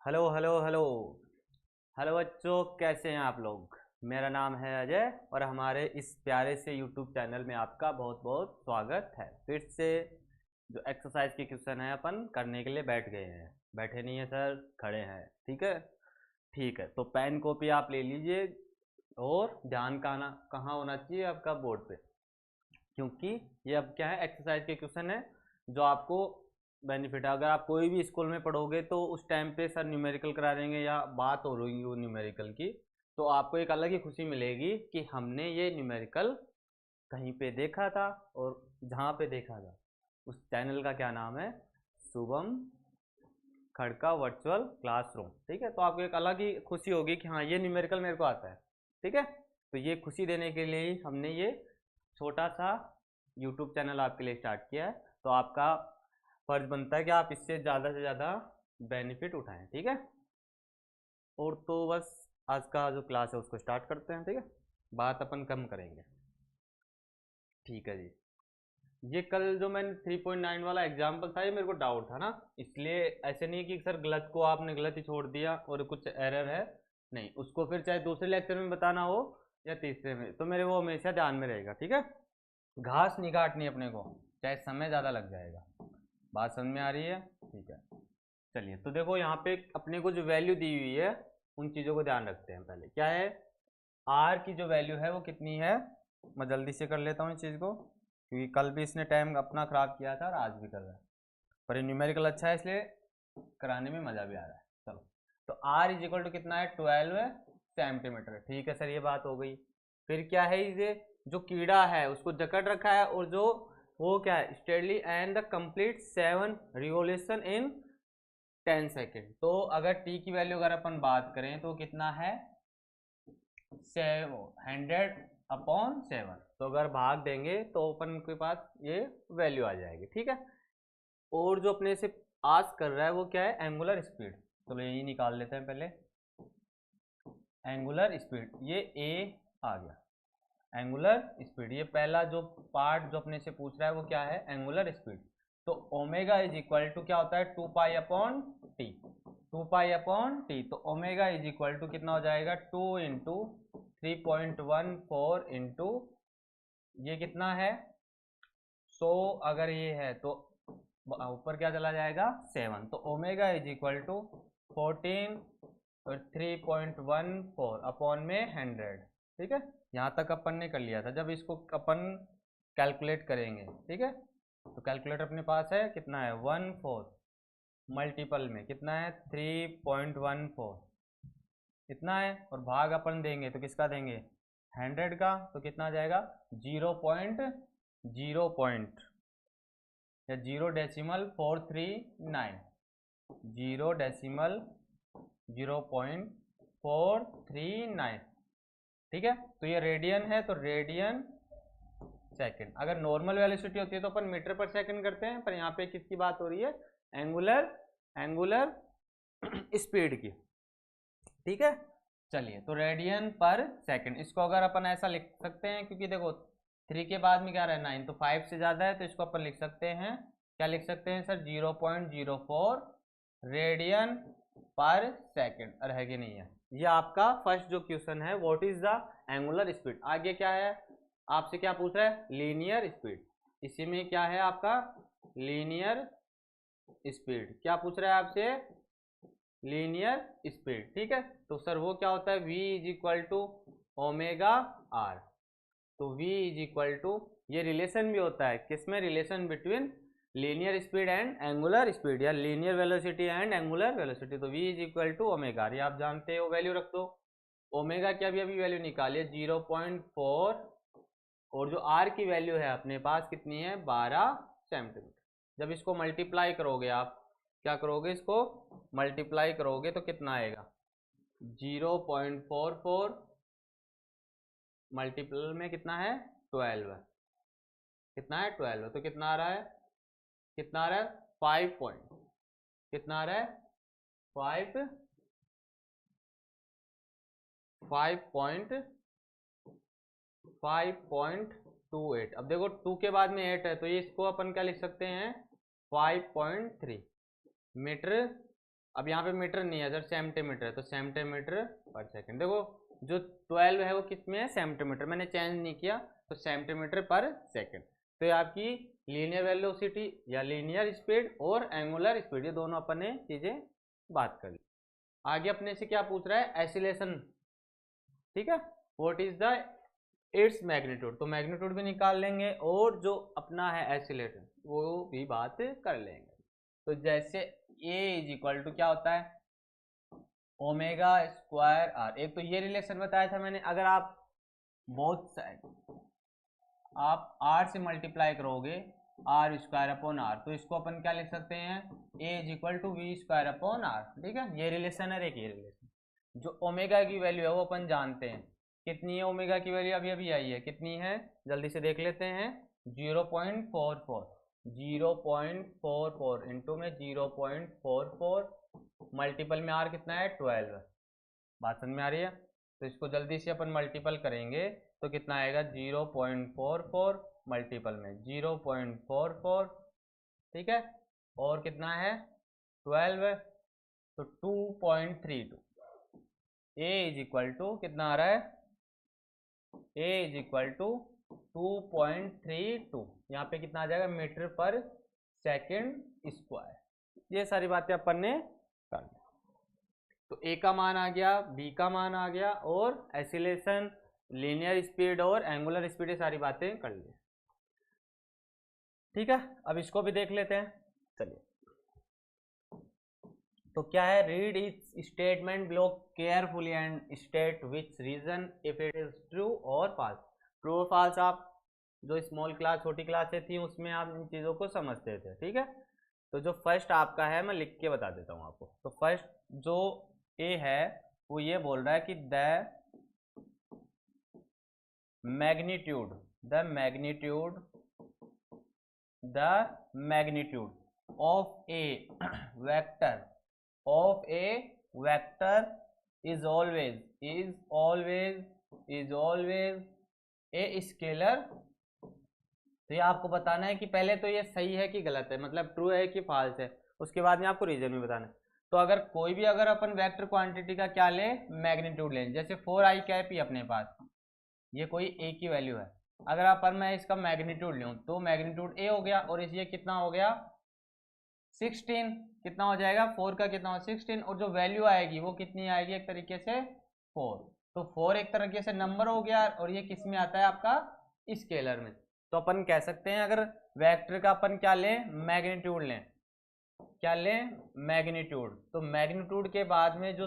Hello hello hello. Hello बच्चों, कैसे हैं आप लोग। मेरा नाम है अजय और हमारे इस प्यारे से यूट्यूब चैनल में आपका बहुत बहुत स्वागत है। फिर से जो एक्सरसाइज के क्वेश्चन है अपन करने के लिए बैठ गए हैं। बैठे नहीं है सर, खड़े हैं। ठीक है, ठीक है। तो पेन कॉपी आप ले लीजिए और ध्यान कहाँ होना चाहिए आपका, बोर्ड पे। क्योंकि ये अब क्या है, एक्सरसाइज के क्वेश्चन है जो आपको बेनिफिट है। अगर आप कोई भी स्कूल में पढ़ोगे तो उस टाइम पे सर न्यूमेरिकल करा देंगे या बात हो रही हो न्यूमेरिकल की, तो आपको एक अलग ही खुशी मिलेगी कि हमने ये न्यूमेरिकल कहीं पे देखा था। और जहाँ पे देखा था उस चैनल का क्या नाम है, शुभम खड़का वर्चुअल क्लासरूम। ठीक है, तो आपको एक अलग ही खुशी होगी कि हाँ, ये न्यूमेरिकल मेरे को आता है। ठीक है, तो ये खुशी देने के लिए ही हमने ये छोटा सा यूट्यूब चैनल आपके लिए स्टार्ट किया है। तो आपका फर्ज बनता है कि आप इससे ज़्यादा से ज़्यादा बेनिफिट उठाएं। ठीक है, और तो बस आज का जो क्लास है उसको स्टार्ट करते हैं। ठीक है, बात अपन कम करेंगे। ठीक है जी। ये कल जो मैंने 3.9 वाला एग्जाम्पल था, ये मेरे को डाउट था ना, इसलिए ऐसे नहीं कि सर गलत को आपने गलत ही छोड़ दिया और कुछ एरर है। नहीं, उसको फिर चाहे दूसरे लेक्चर में बताना हो या तीसरे में, तो मेरे वो हमेशा ध्यान में रहेगा। ठीक है, घास नहीं काटनी अपने को, चाहे समय ज़्यादा लग जाएगा। बात समझ में आ रही है? ठीक है, चलिए। तो देखो यहाँ पे अपने को जो वैल्यू दी हुई है उन चीज़ों को ध्यान रखते हैं। पहले क्या है, आर की जो वैल्यू है वो कितनी है। मैं जल्दी से कर लेता हूँ इस चीज़ को, क्योंकि कल भी इसने टाइम अपना ख़राब किया था और आज भी कर रहा है। पर ये न्यूमेरिकल अच्छा है इसलिए कराने में मज़ा भी आ रहा है। चलो, तो आर इज इक्वल टू कितना है, 12 सेंटीमीटर। ठीक है सर, ये बात हो गई। फिर क्या है, ये जो कीड़ा है उसको जकड़ रखा है और जो वो क्या है, steadily and the complete 7 revolution in 10 second. तो अगर टी की वैल्यू अगर अपन बात करें तो कितना है, 100/7। तो अगर भाग देंगे तो अपन के पास ये वैल्यू आ जाएगी। ठीक है, और जो अपने से आस कर रहा है वो क्या है, एंगुलर स्पीड। चलो यही निकाल लेते हैं पहले। एंगुलर स्पीड, ये ए आ गया। एंगुलर स्पीड, ये पहला जो पार्ट जो अपने से पूछ रहा है वो क्या है, एंगुलर स्पीड। तो ओमेगा इज इक्वल टू क्या होता है, 2 pi upon T. 2 pi upon T, तो ओमेगा इज इक्वल टू कितना हो जाएगा, 2 × 3.14 इंटू ये कितना है 100। अगर ये है तो ऊपर क्या चला जाएगा, 7। तो ओमेगा इज इक्वल टू 14 और 3.14 अपॉन में 100। ठीक है, यहाँ तक अपन ने कर लिया था। जब इसको अपन कैलकुलेट करेंगे, ठीक है, तो कैलकुलेटर अपने पास है, कितना है 14 मल्टीपल में कितना है 3.14 इतना है, और भाग अपन देंगे तो किसका देंगे, 100 का। तो कितना आ जाएगा, 0.0 या 0.439, 0.0439। ठीक है, तो ये रेडियन है, तो रेडियन सेकंड। अगर नॉर्मल वेलोसिटी होती है तो अपन मीटर पर सेकंड करते हैं, पर यहाँ पे किसकी बात हो रही है, एंगुलर एंगुलर स्पीड की। ठीक है, चलिए। तो रेडियन पर सेकंड, इसको अगर अपन ऐसा लिख सकते हैं, क्योंकि देखो 3 के बाद में क्या रहा है 9, तो 5 से ज़्यादा है, तो इसको अपन लिख सकते हैं, क्या लिख सकते हैं सर, 0.04 रेडियन पर सेकंड। रह गया नहीं है, ये आपका फर्स्ट जो क्वेश्चन है, what is the angular speed. आगे क्या है, आपसे क्या पूछ रहा है, लीनियर स्पीड। इसी में क्या है आपका, लीनियर स्पीड। क्या पूछ रहा है आपसे, लीनियर स्पीड। ठीक है, तो सर वो क्या होता है, v is equal to omega R. तो v इज इक्वल टू, ये रिलेशन भी होता है किसमें, relation between linear speed and angular speed, या linear velocity and angular velocity. तो v is equal to omega R, ये आप जानते हो, वैल्यू रख दो। ओमेगा की अभी अभी वैल्यू निकालिए 0.4, और जो आर की वैल्यू है अपने पास कितनी है, 12 सेंटीमीटर। जब इसको मल्टीप्लाई करोगे, आप क्या करोगे, इसको मल्टीप्लाई करोगे तो कितना आएगा, 0.44 मल्टीपल में कितना है 12, कितना है 12, तो कितना आ रहा है, कितना आ रहा है 5 पॉइंट, कितना आ रहा है 5 5.28। अब देखो 2 के बाद में 8 है, तो ये, इसको अपन क्या लिख सकते हैं 5.3 मीटर। 5.3 अब यहाँ पे मीटर नहीं है, इधर सेंटीमीटर है, तो सेंटीमीटर पर सेकंड। देखो जो 12 है वो किस में है, सेंटीमीटर, मैंने चेंज नहीं किया, तो सेंटीमीटर पर सेकंड। तो ये आपकी लीनियर वेलोसिटी या लीनियर स्पीड और एंगुलर स्पीड, ये दोनों अपन ने चीजें बात कर ली। आगे अपने से क्या पूछ रहा है, एसिलेशन, ठीक है, what is the its magnitude, तो मैग्नीट्यूड भी निकाल लेंगे और जो अपना है एसिलेशन वो भी बात कर लेंगे। तो जैसे ए इज इक्वल टू क्या होता है, ओमेगा स्क्वायर आर। एक तो ये रिलेशन बताया था मैंने, अगर आप बोथ साइड आप आर से मल्टीप्लाई करोगे आर स्क्वायर अपॉन आर, तो इसको अपन क्या लिख सकते हैं, A is equal to V square upon R, ठीक है। ये रिलेशन है, एक ये रिलेशन। जो ओमेगा की वैल्यू है वो अपन जानते हैं, कितनी है ओमेगा की वैल्यू, अभी अभी आई है, कितनी है जल्दी से देख लेते हैं, 0.44, 0.44 इंटू में 0.44 मल्टीपल में आर कितना है 12, बात समझ में आ रही है। तो इसको जल्दी से अपन मल्टीपल करेंगे तो कितना आएगा, 0.44 मल्टीपल में 0.44, ठीक है, और कितना है 12, तो 2.32। ए इज इक्वल टू कितना आ रहा है, ए इज इक्वल टू 2.32, यहाँ पे कितना आ जाएगा, मीटर पर सेकंड स्क्वायर। ये सारी बातें अपन ने कर ली। तो ए का मान आ गया, बी का मान आ गया, और एसिलेशन, लीनियर स्पीड और एंगुलर स्पीड, ये सारी बातें कर ली, ठीक है। अब इसको भी देख लेते हैं, चलिए। तो क्या है, read etch statement below carefully and state which region if it is true और फॉल्स। ट्रू और फॉल्स आप जो स्मॉल क्लास छोटी क्लासें थी उसमें आप इन चीज़ों को समझते थे, ठीक है। तो जो फर्स्ट आपका है मैं लिख के बता देता हूँ आपको। तो फर्स्ट जो ए है वो ये बोल रहा है कि the magnitude of A vector is always a scalar. तो ये आपको बताना है कि पहले तो ये सही है कि गलत है, मतलब ट्रू है कि फॉल्स है, उसके बाद में आपको रीजन भी बताना है। तो अगर कोई भी अगर अपन वेक्टर क्वांटिटी का क्या ले, मैग्नीट्यूड लें, जैसे 4i कैप ही अपने पास, ये कोई ए की वैल्यू है, अगर अपन मैं इसका मैग्नीट्यूड लूँ तो मैग्नीट्यूड ए हो गया, और ये कितना हो गया 16, कितना हो जाएगा 4 का कितना हो 16, और जो वैल्यू आएगी वो कितनी आएगी, एक तरीके से 4। तो 4 एक तरीके से नंबर हो गया, और ये किस में आता है आपका स्केलर में। तो अपन कह सकते हैं अगर वेक्टर का अपन क्या लें, मैग्नीट्यूड लें, क्या लें मैग्नीट्यूड, तो मैग्नीट्यूड के बाद में जो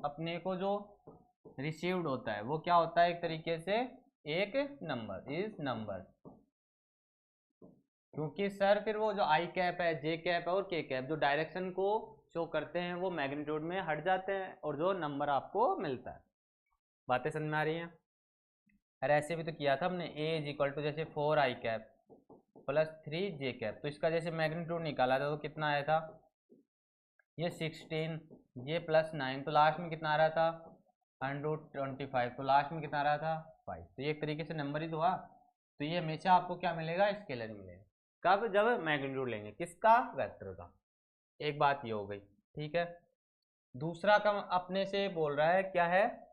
अपने को जो रिसीव्ड होता है वो क्या होता है, एक तरीके से एक नंबर, इज नंबर, क्योंकि सर फिर वो जो आई कैप है, जे कैप है और के कैप जो डायरेक्शन को शो करते हैं वो मैग्नीट्यूड में हट जाते हैं, और जो नंबर आपको मिलता है। बातें समझ में आ रही हैं। अरे ऐसे भी तो किया था हमने, ए इज इक्वल टू जैसे 4i cap plus 3j cap, तो इसका जैसे मैग्नीट्यूड निकाला था तो कितना आया था, ये 16, ये प्लस 9, तो लास्ट में कितना आ रहा था 125, तो लास्ट में कितना आ रहा था 5। तो ये एक तरीके से नंबर ही तो हुआ। तो ये हमेशा आपको क्या मिलेगा, स्केलर मिलेगा, कब, जब मैग्नीट्यूड लेंगे, किसका, वेक्टर का। एक बात ये हो गई, ठीक है। दूसरा का अपने से बोल रहा है क्या है,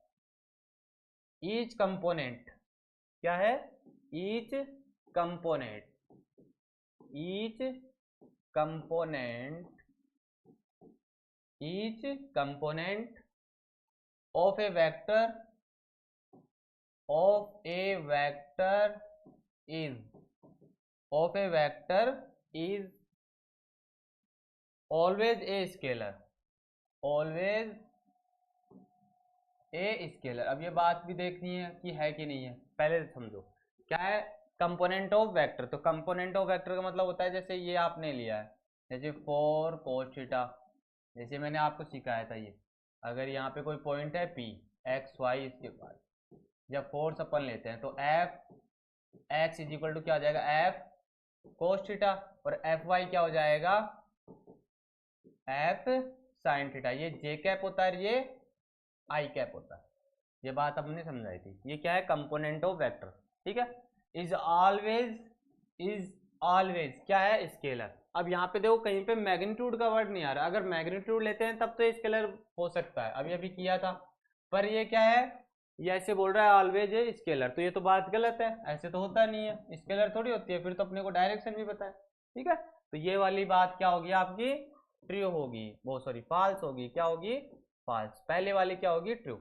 ईच कंपोनेंट, क्या है, each component of A vector is always a scalar. अब ये बात भी देखनी है कि है कि नहीं है, पहले समझो क्या है कंपोनेंट ऑफ वेक्टर। तो कंपोनेंट ऑफ वेक्टर का मतलब होता है जैसे ये आपने लिया है, जैसे 4 cos थीटा, जैसे मैंने आपको सिखाया था, ये अगर यहाँ पे कोई पॉइंट है P x y, इसके बाद जब फोर्स अपन लेते हैं तो F X is equal to क्या हो जाएगा, एफ कोस थीटा, और एफ वाई क्या हो जाएगा, एफ साइन थीटा। ये जे कैप होता है, ये आई कैप होता है, ये बात हमने समझाई थी। ये क्या है, कंपोनेंट ऑफ वेक्टर, ठीक है। इज ऑलवेज क्या है, स्केलर। अब यहाँ पे देखो कहीं पे मैग्नीट्यूड का वर्ड नहीं आ रहा, अगर मैग्नीट्यूड लेते हैं तब तो स्केलर हो सकता है, अभी अभी किया था। पर ये क्या है, ये ऐसे बोल रहा है ऑलवेज है स्केलर, तो ये तो बात गलत है, ऐसे तो होता नहीं है, स्केलर थोड़ी होती है, फिर तो अपने को डायरेक्शन भी पता है। ठीक है, तो ये वाली बात क्या होगी आपकी, ट्रू होगी, वो सॉरी फॉल्स होगी, क्या होगी, फॉल्स। पहले वाली क्या होगी, ट्रू।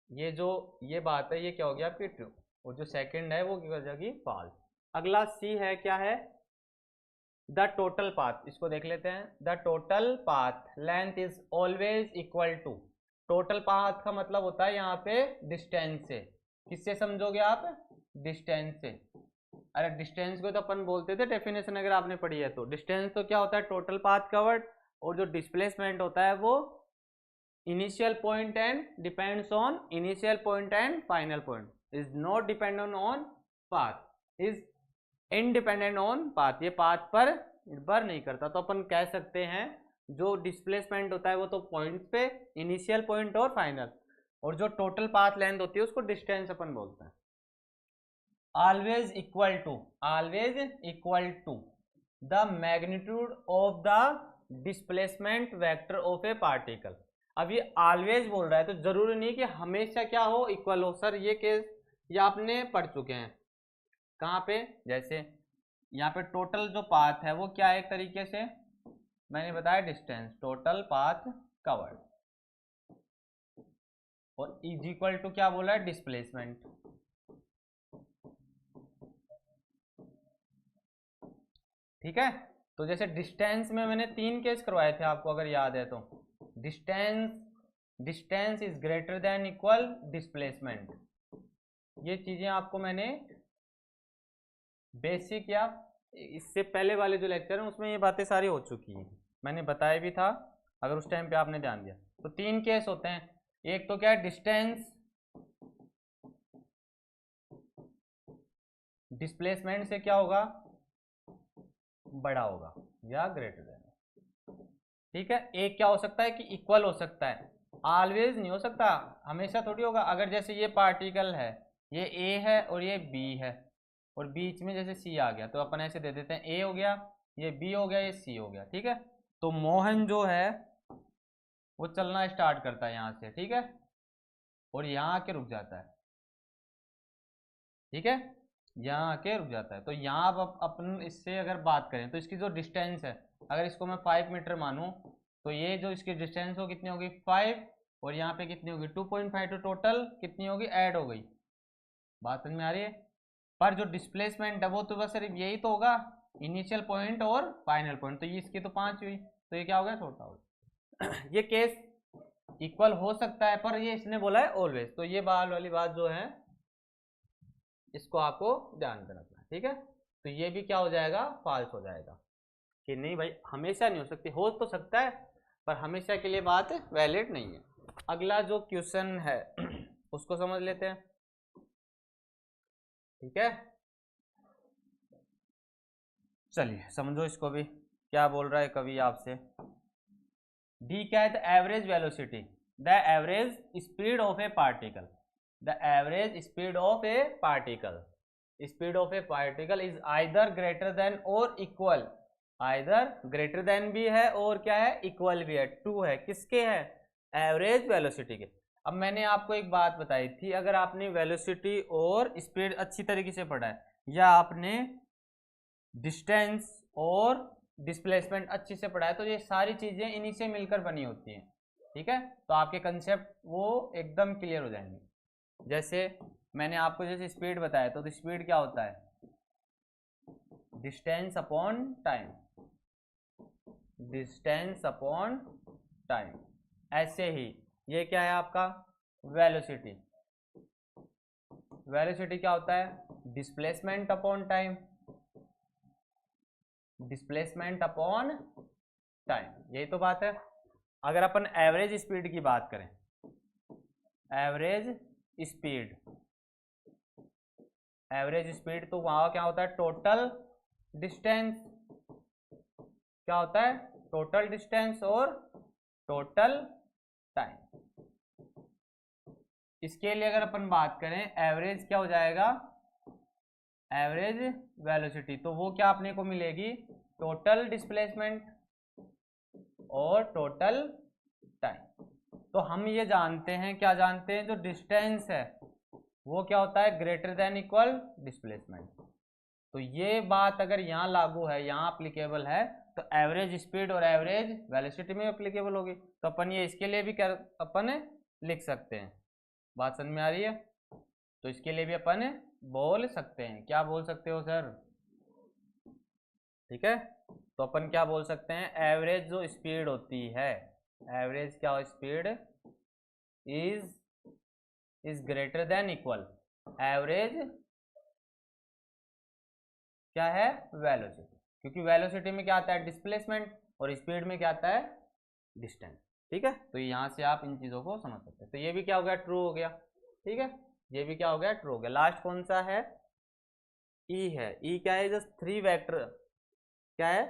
ये जो ये बात है ये क्या होगी आपकी, ट्रू, और जो सेकंड है वो क्या हो जाएगी, फॉल्स। अगला सी है, क्या है, द टोटल पाथ, इसको देख लेते हैं। The total path length is always equal to, total path का मतलब होता है यहाँ पे डिस्टेंस से। किससे समझोगे आप, डिस्टेंस से। अरे डिस्टेंस को तो अपन बोलते थे, डेफिनेशन अगर आपने पढ़ी है तो, डिस्टेंस तो क्या होता है, टोटल पाथ कवर्ड, और जो डिस्प्लेसमेंट होता है वो initial point and depends on initial point and final point, is not dependent on path, is independent on path, ये पाथ पर निर्भर नहीं करता। तो अपन कह सकते हैं जो डिस्प्लेसमेंट होता है वो तो पॉइंट पे, इनिशियल पॉइंट और फाइनल, और जो टोटल पाथ लेंथ होती है उसको डिस्टेंस अपन बोलते हैं। Always equal to, always equal to the magnitude of the displacement vector of a particle. अब ये ऑलवेज बोल रहा है तो जरूरी नहीं कि हमेशा क्या हो, इक्वल हो। सर ये केस ये आपने पढ़ चुके हैं, कहाँ पे, जैसे यहाँ पे टोटल जो पाथ है वो क्या है, एक तरीके से मैंने बताया डिस्टेंस, टोटल पाथ कवर्ड, और इज इक्वल टू क्या बोला है, डिस्प्लेसमेंट। ठीक है, तो जैसे डिस्टेंस में मैंने 3 केस करवाए थे आपको अगर याद है तो, distance, distance is greater than equal displacement, ये चीजें आपको मैंने बेसिक या इससे पहले वाले जो लेक्चर हैं उसमें ये बातें सारी हो चुकी हैं, मैंने बताया भी था अगर उस टाइम पे आपने ध्यान दिया। तो 3 केस होते हैं, एक तो क्या है, डिस्टेंस डिस्प्लेसमेंट से क्या होगा, बड़ा होगा या ग्रेटर देन। ठीक है, एक क्या हो सकता है कि इक्वल हो सकता है, ऑलवेज नहीं हो सकता, हमेशा थोड़ी होगा। अगर जैसे ये पार्टिकल है, ये ए है और ये बी है, और बीच में जैसे सी आ गया तो अपन ऐसे दे देते हैं, ए हो गया, ये बी हो गया, ये सी हो गया। ठीक है, तो मोहन जो है वो चलना स्टार्ट करता है यहाँ से, ठीक है, और यहाँ आके रुक जाता है। ठीक है, यहाँ आके रुक जाता है। तो यहाँ अब अपन इससे अगर बात करें तो इसकी जो डिस्टेंस है, अगर इसको मैं 5 मीटर मानूं तो ये जो इसकी डिस्टेंस हो कितनी होगी, 5, और यहाँ पे कितनी होगी 2.5, तो टोटल कितनी होगी, ऐड हो गई। बात समझ में आ रही है। पर जो डिस्प्लेसमेंट है वो तो बस सिर्फ यही तो होगा, इनिशियल पॉइंट और फाइनल पॉइंट, तो ये इसकी तो 5 हुई, तो ये क्या हो गया, छोटा हो गया। ये केस इक्वल हो सकता है पर ये इसने बोला है ऑलवेज, तो ये बाल वाली बात जो है इसको आपको ध्यान में रखना है। ठीक है, तो ये भी क्या हो जाएगा, फॉल्स हो जाएगा कि नहीं भाई हमेशा नहीं हो सकती, हो तो सकता है पर हमेशा के लिए बात वैलिड नहीं है। अगला जो क्वेश्चन है उसको समझ लेते हैं। ठीक है, चलिए समझो इसको भी, क्या बोल रहा है कवि आपसे। डी क्या है, the average velocity, the average speed of a particle, the average speed of a particle, speed of a particle is either greater than और इक्वल, आइदर ग्रेटर देन भी है और क्या है, इक्वल भी है, टू है, किसके है, एवरेज वेलोसिटी के। अब मैंने आपको एक बात बताई थी, अगर आपने वेलोसिटी और स्पीड अच्छी तरीके से पढ़ा है, या आपने डिस्टेंस और डिस्प्लेसमेंट अच्छे से पढ़ा है, तो ये सारी चीजें इन्हीं से मिलकर बनी होती हैं। ठीक है, तो आपके कंसेप्ट वो एकदम क्लियर हो जाएंगे। जैसे मैंने आपको जैसे स्पीड बताया, तो स्पीड क्या होता है, distance upon time, distance upon time. ऐसे ही ये क्या है आपका, वेलोसिटी, वेलोसिटी क्या होता है, displacement upon time, displacement upon time, यही तो बात है। अगर अपन एवरेज स्पीड की बात करें, एवरेज स्पीड, एवरेज स्पीड तो वहां क्या होता है, टोटल डिस्टेंस, क्या होता है, टोटल डिस्टेंस और टोटल टाइम। इसके लिए अगर अपन बात करें, एवरेज क्या हो जाएगा, एवरेज वेलोसिटी, तो वो क्या अपने को मिलेगी, टोटल डिस्प्लेसमेंट और टोटल टाइम। तो हम ये जानते हैं, क्या जानते हैं, जो डिस्टेंस है वो क्या होता है, ग्रेटर देन इक्वल डिस्प्लेसमेंट। तो ये बात अगर यहाँ लागू है, यहाँ अप्लीकेबल है, तो एवरेज स्पीड और एवरेज वेलोसिटी में अप्लीकेबल होगी। तो अपन ये इसके लिए भी क्या अपन लिख सकते हैं। बात समझ में आ रही है? तो इसके लिए भी अपन बोल सकते हैं, क्या बोल सकते हो सर? ठीक है, तो अपन क्या बोल सकते हैं, एवरेज जो स्पीड होती है, एवरेज क्या speed is greater than equal average क्या है, वेलोसिटी। क्योंकि वेलोसिटी में क्या आता है, डिस्प्लेसमेंट, और स्पीड में क्या आता है, डिस्टेंस। ठीक है, तो यहाँ से आप इन चीजों को समझ सकते हैं। तो ये भी क्या हो गया, ट्रू हो गया। ठीक है, ये भी क्या हो गया, ट्रू हो गया। लास्ट कौन सा है, ई है। ई क्या है, जस्ट थ्री वेक्टर, क्या है,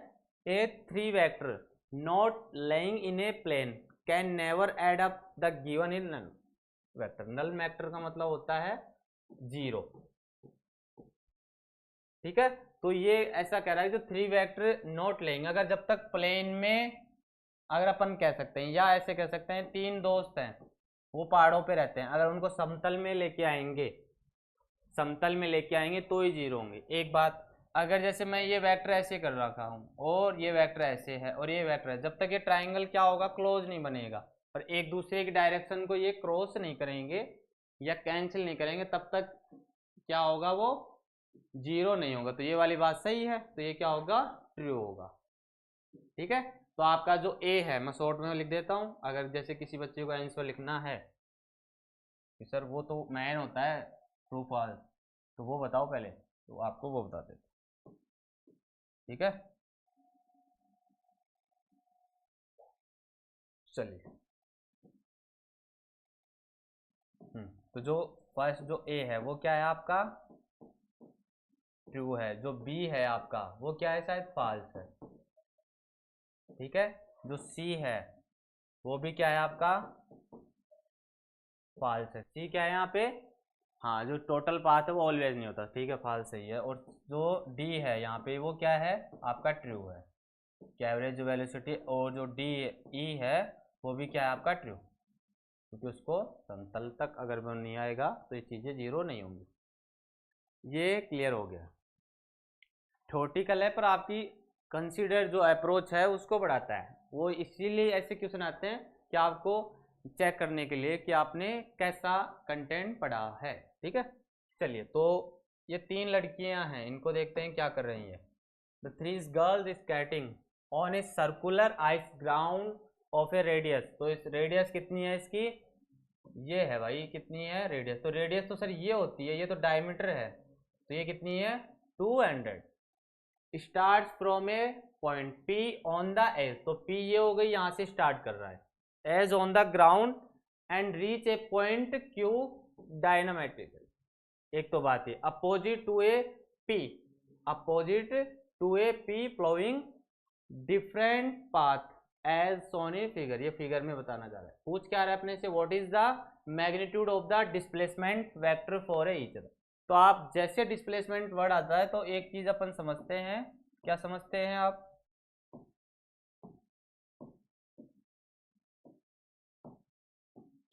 a three vector not lying in a plane can never add up the given in null vector. Null vector का मतलब होता है जीरो। ठीक है, तो ये ऐसा कह रहा है जो थ्री वेक्टर नोट लेंगे, अगर जब तक प्लेन में, अगर अपन कह सकते हैं या ऐसे कह सकते हैं, तीन दोस्त हैं वो पहाड़ों पे रहते हैं, अगर उनको समतल में लेके आएंगे, समतल में लेके आएंगे तो ही जीरो होंगे। एक बात, अगर जैसे मैं ये वेक्टर ऐसे कर रखा हूँ और ये वेक्टर ऐसे है और ये वेक्टर है, जब तक ये ट्राइंगल क्या होगा, क्लोज नहीं बनेगा और एक दूसरे की डायरेक्शन को ये क्रॉस नहीं करेंगे या कैंसिल नहीं करेंगे, तब तक क्या होगा, वो जीरो नहीं होगा। तो ये वाली बात सही है, तो ये क्या होगा, ट्रू होगा। ठीक है, तो आपका जो ए है, मैं शॉर्ट में लिख देता हूं, अगर जैसे किसी बच्चे को आंसर लिखना है कि सर वो तो मैन होता है, ट्रू फॉल्स, तो वो बताओ पहले, तो आपको वो बता देते। ठीक है, चलिए। तो जो फर्स्ट जो ए है वो क्या है आपका, ट्रू है। जो बी है आपका वो क्या है, शायद फॉल्स है। ठीक है, जो सी है वो भी क्या है आपका, फॉल्स है। सी क्या है यहाँ पे, हाँ, जो टोटल पाथ है वो ऑलवेज नहीं होता। ठीक है, फॉल्स सही है। और जो डी है यहाँ पे वो क्या है आपका, ट्रू है। क्या एवरेज वेलोसिटी, और जो डी ई है वो भी क्या है आपका, ट्रू, क्योंकि उसको समतल तक अगर वो नहीं आएगा तो ये चीज़ें जीरो नहीं होंगी। ये क्लियर हो गया। थ्योरेटिकल है पर आपकी कंसीडर जो अप्रोच है उसको बढ़ाता है। वो इसीलिए ऐसे क्वेश्चन आते हैं कि आपको चेक करने के लिए कि आपने कैसा कंटेंट पढ़ा है। ठीक है, चलिए। तो ये तीन लड़कियां हैं, इनको देखते हैं क्या कर रही हैं। The three girls skating on a circular ice ground of A radius. तो इस रेडियस कितनी है इसकी, ये है भाई, कितनी है रेडियस। तो रेडियस तो सर ये होती है, ये तो डायमीटर है, तो ये कितनी है, 200। Start from a point P on the edge, तो पी ये हो गई, यहां से स्टार्ट कर रहा है, edge on the ground and reach a point Q diametrical. एक तो बात है opposite to A P, opposite to A P following different path as shown a figure. ये फिगर में बताना जा रहा है, पूछ क्या रहा है अपने से, what is the magnitude of the displacement vector for a each other. तो आप जैसे डिस्प्लेसमेंट वर्ड आता है तो एक चीज अपन समझते हैं, क्या समझते हैं आप,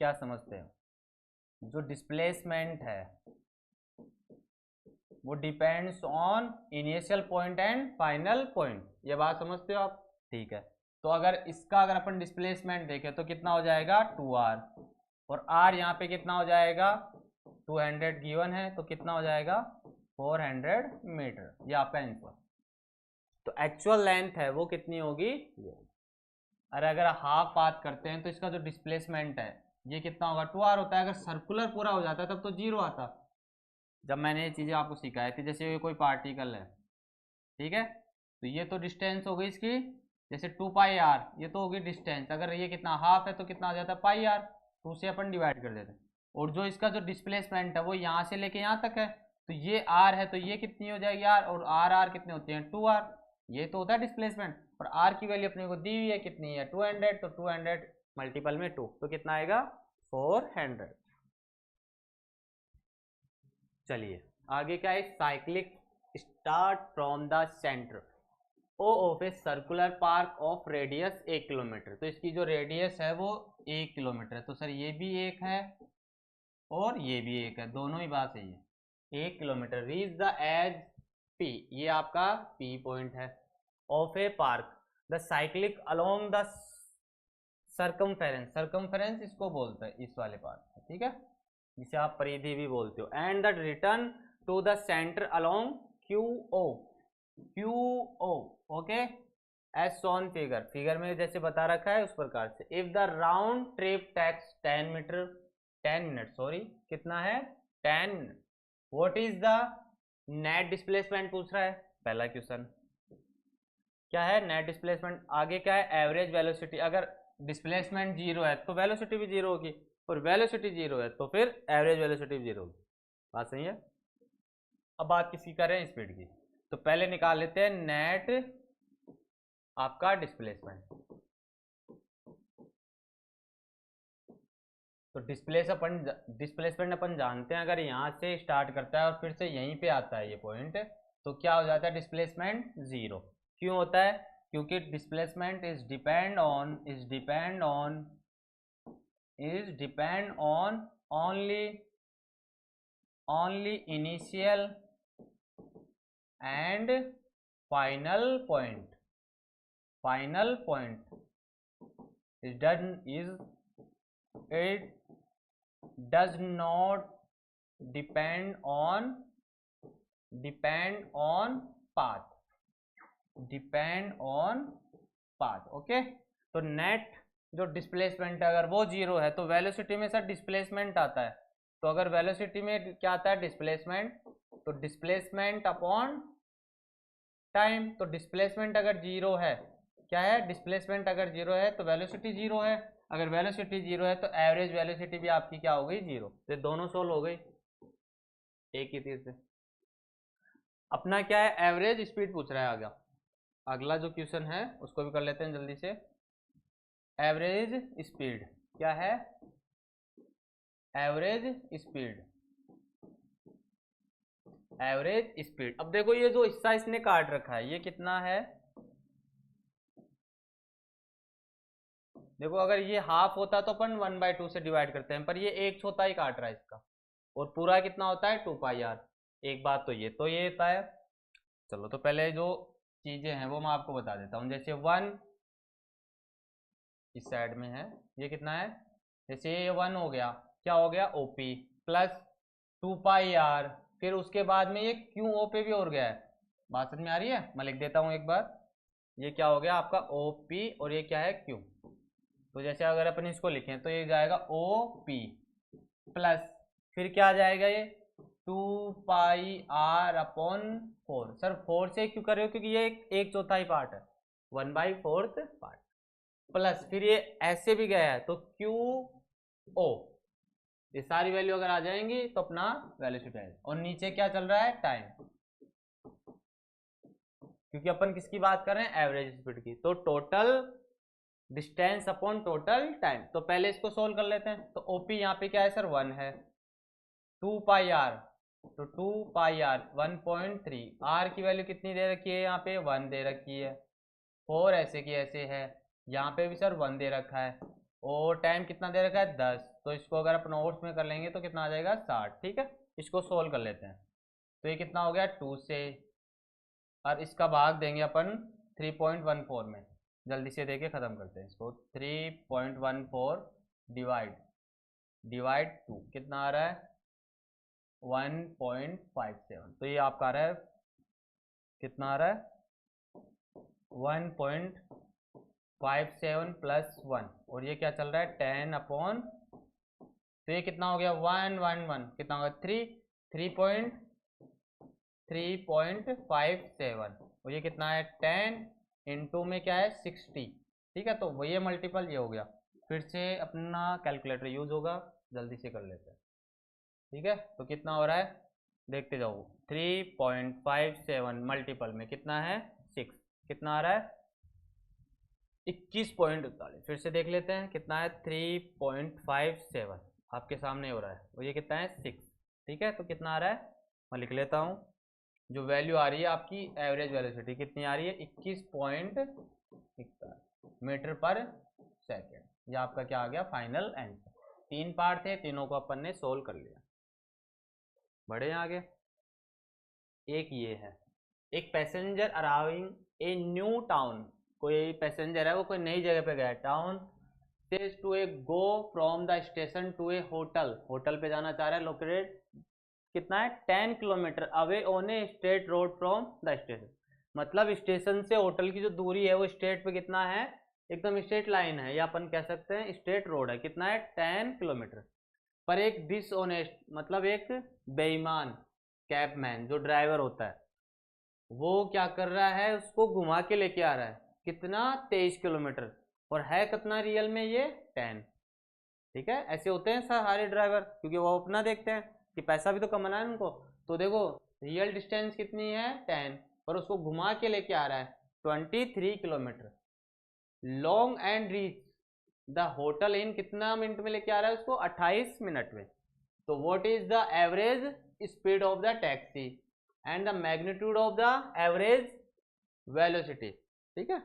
क्या समझते हैं, जो डिस्प्लेसमेंट है वो depends on initial point and final point. ये बात समझते हो आप? ठीक है, तो अगर इसका अगर अपन डिस्प्लेसमेंट देखें तो कितना हो जाएगा, 2r, और r यहाँ पे कितना हो जाएगा, 200 गिवन है, तो कितना हो जाएगा, 400 मीटर। ये आपका आंसर। तो एक्चुअल लेंथ है वो कितनी होगी, अरे अगर हाफ पाथ करते हैं तो इसका जो डिस्प्लेसमेंट है ये कितना होगा, 2r होता है। अगर सर्कुलर पूरा हो जाता है तब तो जीरो आता। जब मैंने ये चीज़ें आपको सिखाई थी, जैसे ये कोई पार्टिकल है, ठीक है, तो ये तो डिस्टेंस हो गई इसकी, जैसे 2πr, ये तो होगी डिस्टेंस। अगर ये कितना हाफ है तो कितना हो जाता है, πr, तो उसे अपन डिवाइड कर देते हैं। और जो इसका जो डिस्प्लेसमेंट है वो यहाँ से लेके यहाँ तक है, तो ये r है, तो ये कितनी हो जाएगी r, और r कितने होते हैं, 2r। ये तो होता है डिस्प्लेसमेंट, और r की वैल्यू अपने को दी हुई है, कितनी है, 200, तो 200 मल्टीपल में 2, तो कितना आएगा, 400। चलिए आगे क्या है, cyclist start from the centre O of a circular park of radius 1 kilometre. तो इसकी जो रेडियस है वो 1 किलोमीटर है। तो सर ये भी एक है और ये भी एक है, दोनों ही बात सही है। 1 kilometre. Reach the edge P, ये आपका पी पॉइंट है, of a park the cyclist along the circumference, circumference इसको बोलते हैं इस वाले पार्ट, ठीक है, जिसे आप परिधि भी बोलते हो। And the return to the centre along Q O, Q O, okay, as shown figure, figure में जैसे बता रखा है उस प्रकार से। If the round trip takes 10 minute, sorry कितना है, 10 minute. What is the net displacement पूछ रहा है पहला क्वेश्चन। क्या है नेट डिस्प्लेसमेंट, आगे क्या है एवरेज वेलोसिटी। अगर डिस्प्लेसमेंट जीरो है तो वेलोसिटी भी जीरो होगी, और वेलोसिटी जीरो है तो फिर एवरेज वेलोसिटी भी जीरो होगी। बात सही है। अब बात किसकी करें, स्पीड की। तो पहले निकाल लेते हैं नेट आपका डिस्प्लेसमेंट। तो डिस्प्लेसमेंट अपन जानते हैं, अगर यहाँ से स्टार्ट करता है और फिर से यहीं पे आता है ये पॉइंट, तो क्या हो जाता है, डिस्प्लेसमेंट जीरो। क्यों होता है, क्योंकि displacement is depend on only initial and final point. it does not depend on path, okay. तो नेट जो डिस्प्लेसमेंट है अगर वो जीरो है तो वेलोसिटी में सर डिस्प्लेसमेंट आता है। तो अगर वेलोसिटी में क्या आता है, डिस्प्लेसमेंट, तो डिस्प्लेसमेंट अपॉन टाइम। तो डिस्प्लेसमेंट अगर जीरो है, क्या है, डिस्प्लेसमेंट अगर जीरो है तो वेलोसिटी जीरो है। अगर वेलोसिटी जीरो है तो एवरेज वेलोसिटी भी आपकी क्या हो गई, जीरो। तो दोनों सोल्व हो गई एक ही तीर से। अपना क्या है, एवरेज स्पीड पूछ रहा है आगे। अगला जो क्वेश्चन है उसको भी कर लेते हैं जल्दी से। एवरेज स्पीड क्या है, एवरेज स्पीड। अब देखो ये जो हिस्सा इसने काट रखा है ये कितना है, देखो अगर ये हाफ होता तो अपन 1/2 से डिवाइड करते हैं, पर ये 1/4 ही काट रहा है इसका, और पूरा कितना होता है 2πr। एक बात तो ये होता है। चलो तो पहले जो चीजें हैं वो मैं आपको बता देता हूँ। जैसे 1 इस साइड में है, ये कितना है, जैसे ये 1 हो गया, क्या हो गया, ओपी प्लस 2πr, फिर उसके बाद में ये क्यू ओ पे भी हो गया है। बात समझ में आ रही है, मैं लिख देता हूँ एक बार। ये क्या हो गया आपका ओपी और ये क्या है क्यू। तो जैसे अगर अपन इसको लिखें तो ये जाएगा ओ पी प्लस फिर क्या आ जाएगा ये 2πr/4। सर 4 से क्यों कर रहे हो, क्योंकि ये एक चौथाई पार्ट है, 1/4 पार्ट, प्लस फिर ये ऐसे भी गया है तो क्यू ओ। ये सारी वैल्यू अगर आ जाएंगी तो अपना वेलोसिटी आएगा। और नीचे क्या चल रहा है, टाइम, क्योंकि अपन किसकी बात कर रहे हैं, एवरेज स्पीड की। तो total distance upon total time. तो पहले इसको सोल्व कर लेते हैं। तो ओपी यहाँ पे क्या है सर, 1 है, 2πr, तो 2πr 1.3, आर की वैल्यू कितनी दे रखी है, यहाँ पे 1 दे रखी है, 4 ऐसे की ऐसे है, यहाँ पे भी सर 1 दे रखा है, और टाइम कितना दे रखा है 10। तो इसको अगर अपन नोट्स में कर लेंगे तो कितना आ जाएगा 60, ठीक है। इसको सोल्व कर लेते हैं। तो ये कितना हो गया 2 से, और इसका भाग देंगे अपन 3.14 में, जल्दी से देके ख़त्म करते हैं इसको। 3.14 डिवाइड 2 कितना आ रहा है 1.57। तो ये आपका आ रहा है कितना आ रहा है 1.57 प्लस 1, और ये क्या चल रहा है 10/, तो ये कितना हो गया 111, कितना होगा 3.57, और ये कितना है 10 इंटू में क्या है 60, ठीक है। तो वो ये मल्टीपल ये हो गया। फिर से अपना कैलकुलेटर यूज होगा, जल्दी से कर लेते हैं, ठीक है। तो कितना हो रहा है देखते जाओ, 3.57 मल्टीपल में कितना है 6, कितना आ रहा है 21.41। फिर से देख लेते हैं कितना है 3.57 आपके सामने हो रहा है, और ये कितना है 6, ठीक है। तो कितना आ रहा है मैं लिख लेता हूँ। जो वैल्यू आ रही है आपकी एवरेज वेलोसिटी कितनी आ रही है, 21.41 मीटर पर सेकेंड। ये आपका क्या आ गया, फाइनल आंसर। 3 पार्ट थे, तीनों को अपन ने सोल्व कर लिया। बढ़े आगे। एक ये है, एक passenger arriving a new town, कोई पैसेंजर है वो कोई नई जगह पे गया, town wishes to a go from the station to a hotel, hotel पे जाना चाह रहा है, लोकेटेड कितना है 10 kilometre away on a straight road from the station. मतलब स्टेशन से होटल की जो दूरी है वो स्ट्रेट पे कितना है, एकदम स्ट्रेट लाइन है, या अपन कह सकते हैं स्ट्रेट रोड है, कितना है 10 किलोमीटर। पर एक डिसऑनेस्ट मतलब एक बेईमान कैबमैन जो ड्राइवर होता है वो क्या कर रहा है, उसको घुमा के लेके आ रहा है, कितना 23 किलोमीटर, और है कितना रियल में ये 10। ठीक है, ऐसे होते हैं सारे ड्राइवर, क्योंकि वो अपना देखते हैं कि पैसा भी तो कमाना है उनको। तो देखो रियल डिस्टेंस कितनी है 10, और उसको घुमा के लेके आ रहा है 23 kilometre. Long and reach the hotel in कितना मिनट में लेके आ रहा है उसको, 28 मिनट में। तो what is the average speed of the taxi and the magnitude of the average velocity. ठीक है,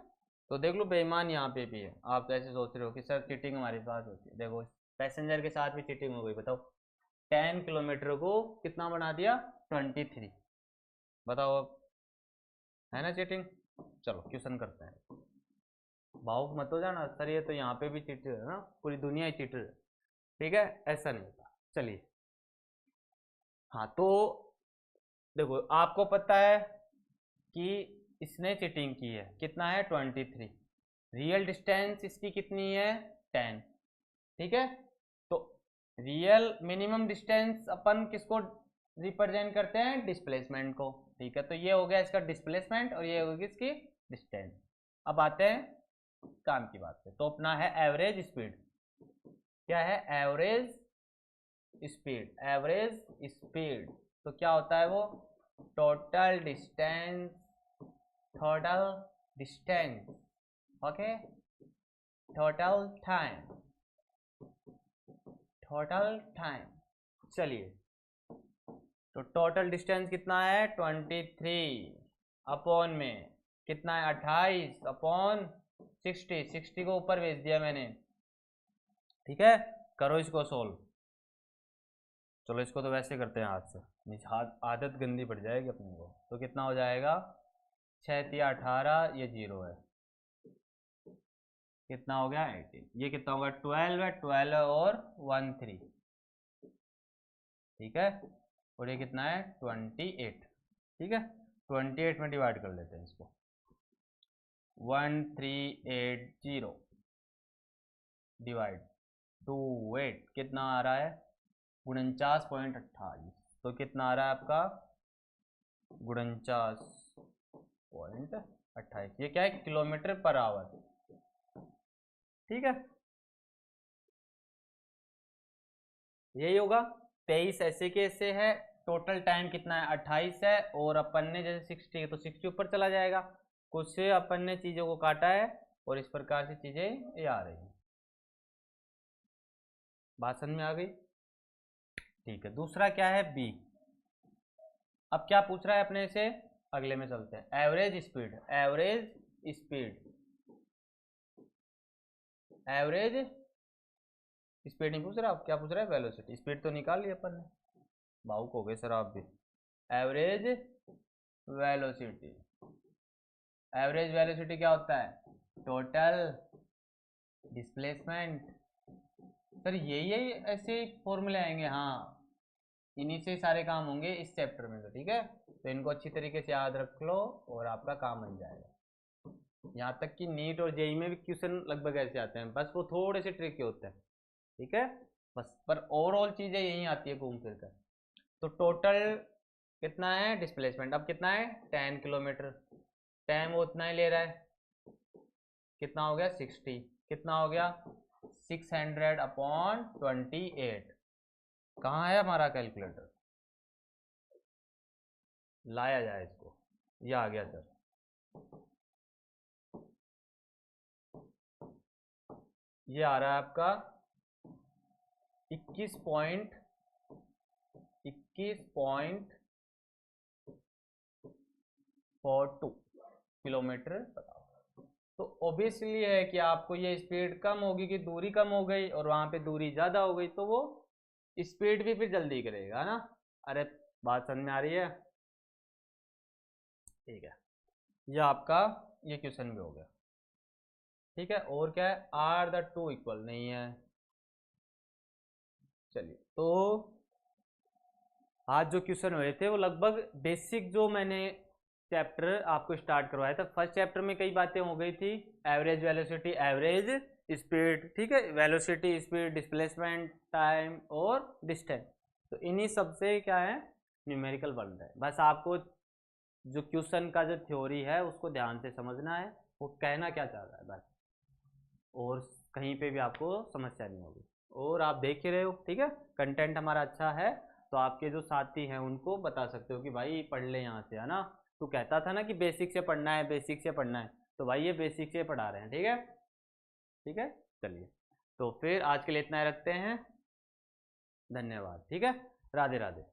तो देख लो बेईमान यहाँ पे भी है। आप तो ऐसे सोच रहे हो कि सर चीटिंग हमारे पास होती है, देखो पैसेंजर के साथ भी चीटिंग हो गई। बताओ 10 किलोमीटर को कितना बना दिया 23। बताओ अब, है ना चीटिंग। चलो क्वेश्चन करते हैं। भावुक मत हो जाना, सर ये तो यहाँ पे भी चीटर है ना, पूरी दुनिया ही चीटर है। ठीक है, ऐसा नहीं होता। चलिए, हाँ तो देखो आपको पता है कि इसने चीटिंग की है, कितना है 23, रियल डिस्टेंस इसकी कितनी है 10। ठीक है, तो रियल मिनिमम डिस्टेंस अपन किसको रिप्रेजेंट करते हैं, डिस्प्लेसमेंट को। ठीक है, तो ये हो गया इसका डिस्प्लेसमेंट और ये होगी इसकी डिस्टेंस। अब आते हैं काम की बात पे, तो अपना है एवरेज स्पीड। क्या है, एवरेज स्पीड। एवरेज स्पीड तो क्या होता है वो, total distance, total distance, okay, total time, total time. चलिए, तो टोटल डिस्टेंस कितना है 23 अपॉन में कितना है 28 अपॉन 60, 60 को ऊपर भेज दिया मैंने। ठीक है, करो इसको सोल्व। चलो इसको तो वैसे करते हैं हाथ से, आदत गंदी पड़ जाएगी अपने को। तो कितना हो जाएगा 6 या 18, ये 0 है, कितना हो गया 18, ये कितना होगा 12 है, 12 और 1 3। ठीक है, और ये कितना है 28। ठीक है, 28 में डिवाइड कर लेते हैं इसको, 1380 डिवाइड 28 कितना आ रहा है 49.28। तो कितना आ रहा है आपका 49.28, ये क्या है किलोमीटर पर आवर। ठीक है, यही होगा। 23 ऐसे कैसे है, टोटल टाइम कितना है 28 है, और अपन ने जैसे 60 है तो 60 ऊपर चला जाएगा। कुछ से अपन ने चीज़ों को काटा है और इस प्रकार से चीज़ें ये आ रही हैं। बात समझ में आ गई। ठीक है, दूसरा क्या है बी। अब क्या पूछ रहा है अपने से, अगले में चलते हैं। Average speed, average speed, average speed नहीं पूछ रहा, अब क्या पूछ रहा है वेलोसिटी। स्पीड तो निकाल लिया अपन ने, भावुक हो गए सर आप भी। एवरेज वेलोसिटी, एवरेज वेलोसिटी क्या होता है, टोटल डिस्प्लेसमेंट। सर यही ऐसे फॉर्मूले आएंगे, हाँ इन्हीं से सारे काम होंगे इस चैप्टर में। तो ठीक है, तो इनको अच्छी तरीके से याद रख लो और आपका काम बन जाएगा। यहाँ तक कि नीट और जेई में भी क्वेश्चन लगभग ऐसे आते हैं, बस वो थोड़े से ट्रिकी होते हैं। ठीक है, बस पर ओवरऑल चीज़ें यही आती है घूम फिर कर। तो टोटल कितना है डिस्प्लेसमेंट, अब कितना है 10 किलोमीटर, टाइम वो उतना ही ले रहा है, कितना हो गया 60, कितना हो गया 600 अपॉन 28। कहाँ है हमारा कैलकुलेटर, लाया जाए इसको, ये आ गया सर। ये आ रहा है आपका 21.21 42 किलोमीटर बताओ। तो ऑब्वियसली है कि आपको ये स्पीड कम होगी कि दूरी कम हो गई और वहां पे दूरी ज़्यादा हो गई, तो वो स्पीड भी फिर जल्दी करेगा ना। अरे बात समझ में आ रही है? ठीक है, ये आपका ये क्वेश्चन भी हो गया। ठीक है, और क्या है? आर द टू इक्वल नहीं है। चलिए, तो आज जो क्वेश्चन हुए थे वो लगभग बेसिक जो मैंने चैप्टर आपको स्टार्ट करवाया था, फर्स्ट चैप्टर में कई बातें हो गई थी, एवरेज वेलोसिटी, एवरेज स्पीड, ठीक है, वेलोसिटी, स्पीड, डिस्प्लेसमेंट, टाइम और डिस्टेंस। तो इन्हीं सब से क्या है, न्यूमेरिकल बन रहा है। बस आपको जो क्वेश्चन का जो थ्योरी है उसको ध्यान से समझना है, वो कहना क्या चाह रहा है बस, और कहीं पे भी आपको समस्या नहीं होगी। और आप देख ही रहे हो, ठीक है, कंटेंट हमारा अच्छा है, तो आपके जो साथी हैं उनको बता सकते हो कि भाई पढ़ ले यहाँ से, है ना। तू कहता था ना कि बेसिक से पढ़ना है, बेसिक से पढ़ना है, तो भाई ये बेसिक से पढ़ा रहे हैं, ठीक है। ठीक है, चलिए, तो फिर आज के लिए इतना ही रखते हैं। धन्यवाद, ठीक है, राधे राधे।